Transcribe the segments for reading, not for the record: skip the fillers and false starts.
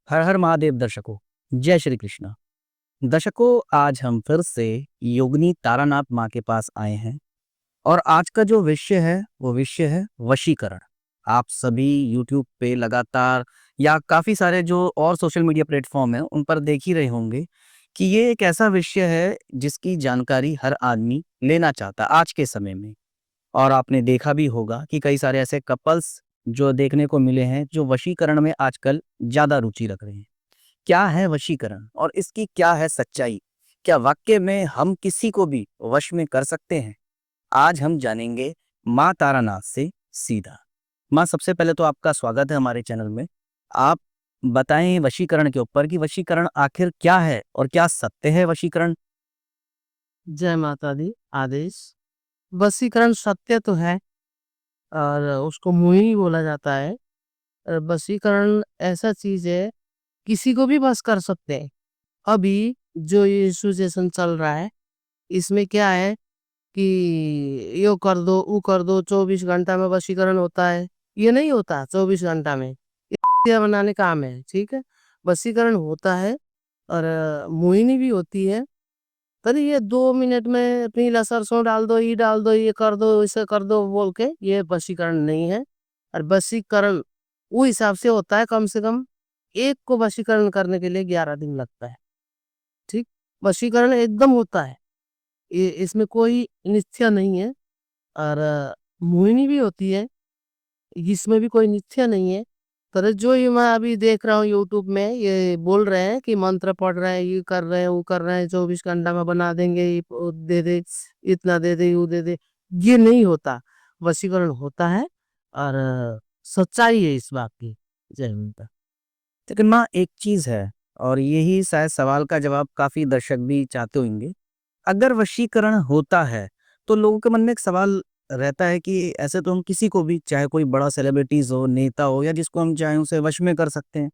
हर हर महादेव दर्शकों, जय श्री कृष्णा। दर्शकों, आज हम फिर से योगिनी तारानाथ माँ के पास आए हैं और आज का जो विषय है वो विषय है वशीकरण। आप सभी यूट्यूब पे लगातार या काफ़ी सारे जो और सोशल मीडिया प्लेटफॉर्म हैं उन पर देख ही रहे होंगे कि ये एक ऐसा विषय है जिसकी जानकारी हर आदमी लेना चाहता है आज के समय में। और आपने देखा भी होगा कि कई सारे ऐसे कपल्स जो देखने को मिले हैं जो वशीकरण में आजकल ज़्यादा रुचि रख रहे हैं। क्या है वशीकरण और इसकी क्या है सच्चाई? क्या वाक़ई में हम किसी को भी वश में कर सकते हैं? आज हम जानेंगे माँ तारानाथ से सीधा। माँ, सबसे पहले तो आपका स्वागत है हमारे चैनल में। आप बताएँ वशीकरण के ऊपर कि वशीकरण आखिर क्या है और क्या सत्य है वशीकरण? जय माता दी। आदेश वशीकरण सत्य तो है और उसको मोहिनी बोला जाता है। वशीकरण ऐसा चीज है, किसी को भी बस कर सकते हैं। अभी जो ये सिचुएशन चल रहा है, इसमें क्या है कि यो कर दो वो कर दो, 24 घंटा में वशीकरण होता है। ये नहीं होता 24 घंटा में, ये बनाने काम है। ठीक है, वशीकरण होता है और मोहिनी भी होती है। अरे ये 2 मिनट में पीला सरसों डाल दो, ये डाल दो, ये कर दो, इसे कर दो बोल के ये वशीकरण नहीं है। और वशीकरण वो हिसाब से होता है, कम से कम एक को वशीकरण करने के लिए 11 दिन लगता है। ठीक, वशीकरण एकदम होता है, ये इसमें कोई निश्चय नहीं है। और मोहिनी भी होती है, इसमें भी कोई निश्चय नहीं है। पर जो ये मैं अभी देख रहा हूँ यूट्यूब में, ये बोल रहे हैं कि मंत्र पढ़ रहे हैं, ये कर रहे हैं, वो कर रहे हैं, 24 घंटा में बना देंगे, ये वो दे दे, इतना दे दे, वो दे दे। ये नहीं होता, वशीकरण होता है और सच्चाई है इस बात की। जय माता। लेकिन माँ, एक चीज़ है और यही शायद सवाल का जवाब काफ़ी दर्शक भी चाहते होंगे। अगर वशीकरण होता है, तो लोगों के मन में एक सवाल रहता है कि ऐसे तो हम किसी को भी, चाहे कोई बड़ा सेलिब्रिटीज़ हो, नेता हो या जिसको हम चाहें उसे वश में कर सकते हैं।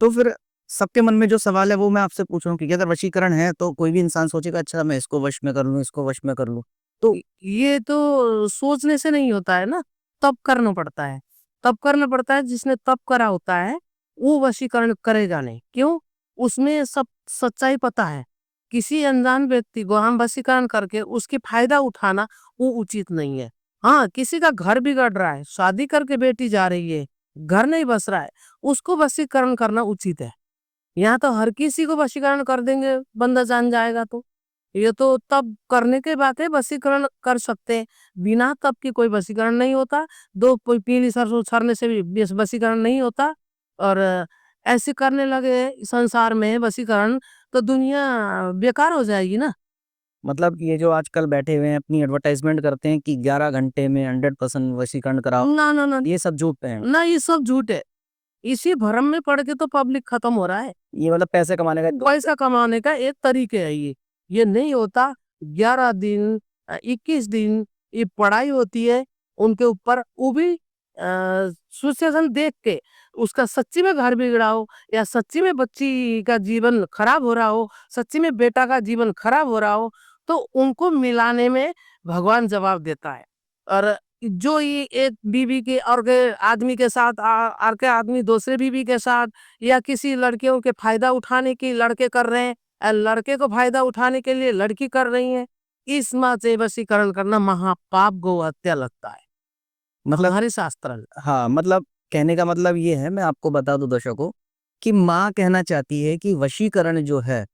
तो फिर सबके मन में जो सवाल है वो मैं आपसे पूछ रहा हूँ कि अगर वशीकरण है तो कोई भी इंसान सोचेगा अच्छा मैं इसको वश में कर लूँ, इसको वश में कर लूँ। तो ये तो सोचने से नहीं होता है ना, तब करना पड़ता है। तब करना पड़ता है, जिसने तब करा होता है वो वशीकरण करेगा नहीं। क्यों? उसमें सब सच्चाई पता है। किसी अनजान व्यक्ति को हम वशीकरण करके उसकी फायदा उठाना वो उचित नहीं है। हाँ, किसी का घर बिगड़ रहा है, शादी करके बेटी जा रही है, घर नहीं बस रहा है, उसको वशीकरण करना उचित है। यहाँ तो हर किसी को वशीकरण कर देंगे, बंदा जान जाएगा तो। ये तो तब करने के बाद है वशीकरण कर सकते हैं, बिना तब की कोई वशीकरण नहीं होता। दो कोई पीली सरसों छरने से भी वशीकरण नहीं होता। और ऐसे करने लगे संसार में वशीकरण, तो दुनिया बेकार हो जाएगी ना। मतलब ये जो आजकल बैठे हुए हैं अपनी एडवर्टाइज़मेंट करते हैं कि 11 घंटे में 100% वशीकरण कराओ, ना ना ना ये सब झूठ है। ना, ये सब झूठ है। इसी भ्रम में पड़ के तो पब्लिक खत्म हो रहा है। ये मतलब पैसे कमाने का पैसा कमाने का एक तरीके है ये नहीं होता। 11 दिन 21 दिन ये पढ़ाई होती है उनके ऊपर, वो भी सिचुएशन देख के, उसका सच्ची में घर बिगड़ा हो या सच्ची में बच्ची का जीवन खराब हो रहा हो, सच्ची में बेटा का जीवन खराब हो रहा हो, तो उनको मिलाने में भगवान जवाब देता है। और जो ये एक बीवी के और के आदमी के साथ और के आदमी दूसरे बीवी के साथ, या किसी लड़कियों के फायदा उठाने की लड़के कर रहे हैं, लड़के को फायदा उठाने के लिए लड़की कर रही है, इस माँ से वशीकरण करना महापाप, गौ हत्या लगता है मतलब हमारे शास्त्र में। हाँ, मतलब कहने का मतलब ये है, मैं आपको बता दूँ दर्शकों, कि माँ कहना चाहती है कि वशीकरण जो है,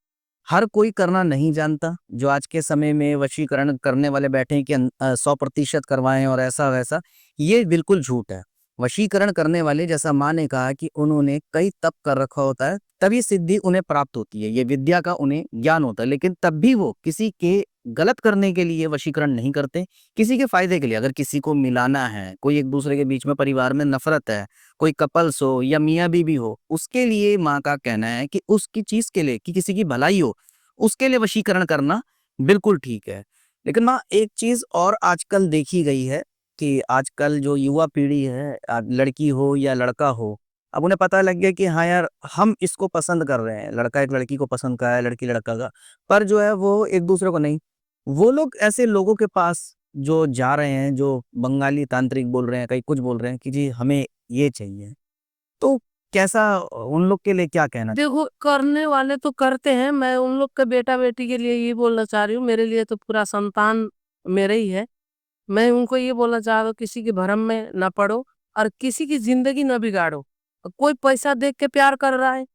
हर कोई करना नहीं जानता। जो आज के समय में वशीकरण करने वाले बैठे हैं कि 100% करवाएँ और ऐसा-वैसा, ये बिल्कुल झूठ है। वशीकरण करने वाले, जैसा माँ ने कहा कि उन्होंने कई तप कर रखा होता है, तभी सिद्धि उन्हें प्राप्त होती है। ये विद्या का उन्हें ज्ञान होता है, लेकिन तब भी वो किसी के गलत करने के लिए वशीकरण नहीं करते, किसी के फ़ायदे के लिए। अगर किसी को मिलाना है, कोई एक-दूसरे के बीच में परिवार में नफ़रत है, कोई कपल्स हो या मियाँ-बीवी हो, उसके लिए माँ का कहना है कि उसकी चीज़ के लिए, कि किसी की भलाई हो, उसके लिए वशीकरण करना बिल्कुल ठीक है। लेकिन माँ, एक चीज़ और आजकल देखी गई है कि आजकल जो युवा पीढ़ी है, लड़की हो या लड़का हो, अब उन्हें पता लग गया कि हाँ यार, हम इसको पसंद कर रहे हैं। लड़का एक लड़की को पसंद कर रहा है, लड़की लड़का का। पर जो है वो एक-दूसरे को नहीं। वो लोग ऐसे लोगों के पास जो जा रहे हैं, जो बंगाली तांत्रिक बोल रहे हैं, कहीं कुछ बोल रहे हैं कि जी हमें ये चाहिए। तो कैसा उन लोग के लिए क्या कहना? देखो, करने वाले तो करते हैं, मैं उन लोग के बेटा-बेटी के लिए ये बोलना चाह रही हूँ, मेरे लिए तो पूरा संतान मेरे ही है। मैं उनको ये बोलना चाह रहा हूँ, किसी के भरम में ना पड़ो और किसी की ज़िंदगी ना बिगाड़ो। कोई पैसा देख के प्यार कर रहा है,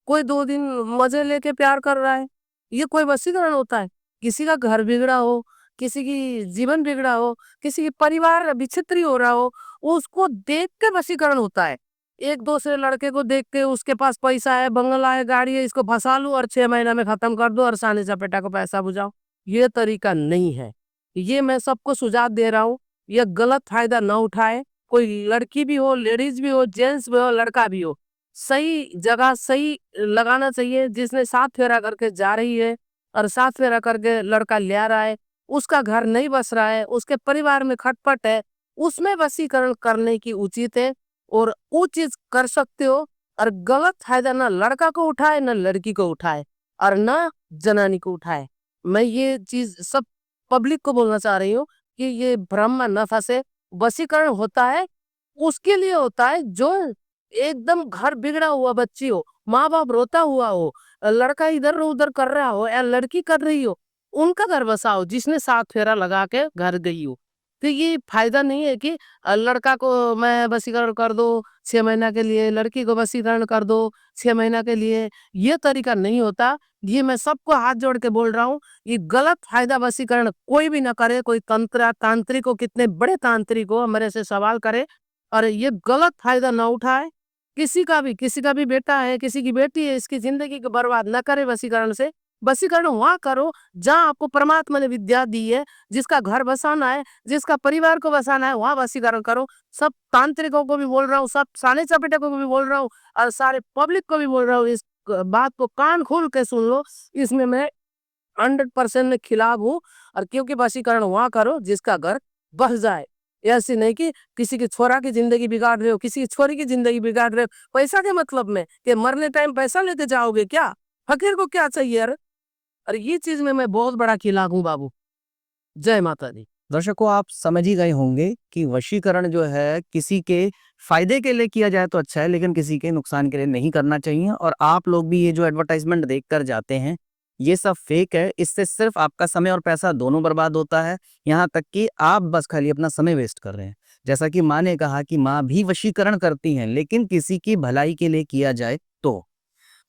कोई 2 दिन मज़े लेके प्यार कर रहा है, ये कोई वशीकरण होता है? किसी का घर बिगड़ा हो, किसी की जीवन बिगड़ा हो, किसी की परिवार विच्छित्री हो रहा हो, उसको देख के वशीकरण होता है। एक दूसरे लड़के को देख के उसके पास पैसा है, बंगला है, गाड़ी है, इसको फँसा लूँ और 6 महीना में खत्म कर दो और सानी-सपेटा को पैसा बुझाओ। ये तरीका नहीं है। ये मैं सबको सुझाव दे रहा हूँ, ये गलत फ़ायदा ना उठाए। कोई लड़की भी हो, लेडीज़ भी हो, जेंट्स भी हो, लड़का भी हो। सही जगह सही लगाना चाहिए। जिसने सात फेरा करके जा रही है और सात फेरा करके लड़का ले आ रहा है, उसका घर नहीं बस रहा है, उसके परिवार में खटपट है, उसमें वशीकरण करने की उचित है और वो चीज़ कर सकते हो और गलत फायदा ना लड़का को उठाए ना लड़की को उठाए और ना जनानी को उठाए। मैं ये चीज़ सब पब्लिक को बोलना चाह रही हूँ कि ये भ्रम में न फंसे। वशीकरण होता है उसके लिए होता है जो एकदम घर बिगड़ा हुआ बच्ची हो, माँ-बाप रोता हुआ हो, लड़का इधर-उधर कर रहा हो या लड़की कर रही हो, उनका घर बसाओ जिसने 7 फेरा लगा के घर गई हो। तो ये फ़ायदा नहीं है कि लड़का को मैं वशीकरण कर दो 6 महीना के लिए, लड़की को वशीकरण कर दो 6 महीना के लिए, ये तरीका नहीं होता। ये मैं सबको हाथ जोड़ के बोल रहा हूँ, ये गलत फ़ायदा वशीकरण कोई भी ना करे, कोई तांत्रिक हो, कितने बड़े तांत्रिक हो, मेरे से सवाल करे और ये गलत फ़ायदा ना उठाए। किसी का भी बेटा है, किसी की बेटी है, इसकी ज़िंदगी को बर्बाद ना करे वशीकरण से। वशीकरण वहाँ करो जहाँ आपको परमात्मा ने विद्या दी है, जिसका घर बसाना है, जिसका परिवार को बसाना है, वहाँ वशीकरण करो। सब तांत्रिकों को भी बोल रहा हूँ, सब साने-चपेटे को भी बोल रहा हूँ और सारे पब्लिक को भी बोल रहा हूँ, इस बात को कान खोल के सुन लो। इसमें मैं 100% मैं खिलाफ हूँ और क्योंकि वशीकरण वहाँ करो जिसका घर बस जाए। ऐसे नहीं कि किसी के छोरा की ज़िंदगी बिगाड़ रहे हो, किसी की छोरी की ज़िंदगी बिगाड़ रहे हो, पैसा के मतलब में कि मरने टाइम पैसा लेके जाओगे क्या? फ़कीर को क्या चाहिए यार? और ये चीज़ में मैं बहुत बड़ा खिलाफ हूँ बाबू। जय माता दी। दर्शकों, आप समझ ही गए होंगे कि वशीकरण जो है किसी के फायदे के लिए किया जाए तो अच्छा है, लेकिन किसी के नुकसान के लिए नहीं करना चाहिए। और आप लोग भी ये जो एडवर्टाइजमेंट देख कर जाते हैं, ये सब फेक है। इससे सिर्फ आपका समय और पैसा दोनों बर्बाद होता है। यहाँ तक कि आप बस खाली अपना समय वेस्ट कर रहे हैं। जैसा कि माँ ने कहा कि माँ भी वशीकरण करती हैं, लेकिन किसी की भलाई के लिए किया जाए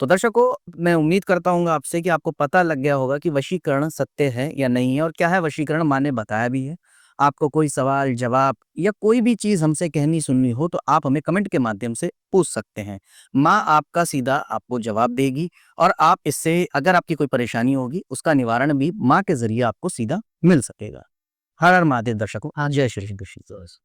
तो दर्शकों, मैं उम्मीद करता हूँ आपसे कि आपको पता लग गया होगा कि वशीकरण सत्य है या नहीं है और क्या है वशीकरण, माँ ने बताया भी है। आपको कोई सवाल जवाब या कोई भी चीज़ हमसे कहनी सुननी हो तो आप हमें कमेंट के माध्यम से पूछ सकते हैं। माँ आपका सीधा आपको जवाब देगी और आप इससे अगर आपकी कोई परेशानी होगी उसका निवारण भी माँ के ज़रिए आपको सीधा मिल सकेगा। हर हर महादेव दर्शकों। जय श्री कृष्ण।